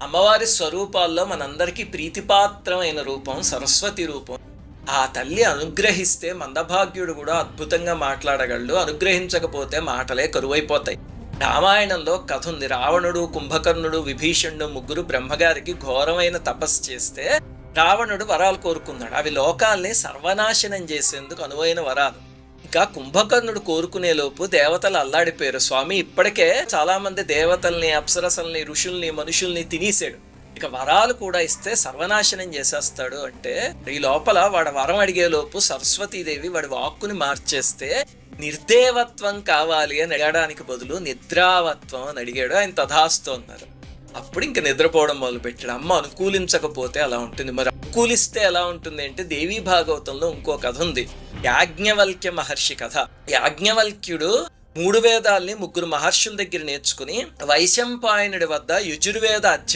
అమ్మవారి స్వరూపాల్లో మనందరికీ ప్రీతిపాత్రమైన రూపం సరస్వతి రూపం. ఆ తల్లి అనుగ్రహిస్తే మందభాగ్యుడు కూడా అద్భుతంగా మాట్లాడగలడు, అనుగ్రహించకపోతే మాటలే కరువైపోతాయి. రామాయణంలో కథ ఉంది. రావణుడు, కుంభకర్ణుడు, విభీషణుడు ముగ్గురు బ్రహ్మగారికి ఘోరమైన తపస్సు చేస్తే రావణుడు వరాలు కోరుకున్నాడు. అవి లోకాల్ని సర్వనాశనం చేసేందుకు అనువైన వరాలు. ఇంకా కుంభకర్ణుడు కోరుకునే లోపు దేవతలు అల్లాడిపోయారు. స్వామి ఇప్పటికే చాలా మంది దేవతల్ని, అప్సరసల్ని, ఋషుల్ని, మనుషుల్ని తినేసాడు, ఇక వరాలు కూడా ఇస్తే సర్వనాశనం చేసేస్తాడు అంటే, ఈ లోపల వాడు వరం అడిగే లోపు సరస్వతీదేవి వాడి వాక్కుని మార్చేస్తే నిర్దేవత్వం కావాలి అని అడగడానికి బదులు నిద్రావత్వం అని అడిగాడు. ఆయన తథాస్తు అన్నారు. అప్పుడు ఇంక నిద్రపోవడం మొదలుపెట్టాడు. అమ్మ అనుకూలించకపోతే అలా ఉంటుంది, మరి అనుకూలిస్తే ఎలా ఉంటుంది అంటే, దేవీ భాగవతంలో ఇంకో కథ ఉంది, యాజ్ఞవల్క్య మహర్షి కథ. యాజ్ఞవల్క్యుడు 3 వేదాల్ని 3 మహర్షుల దగ్గర నేర్చుకుని వైశంపాయనుడి వద్ద యజుర్వేద అధ్యయనం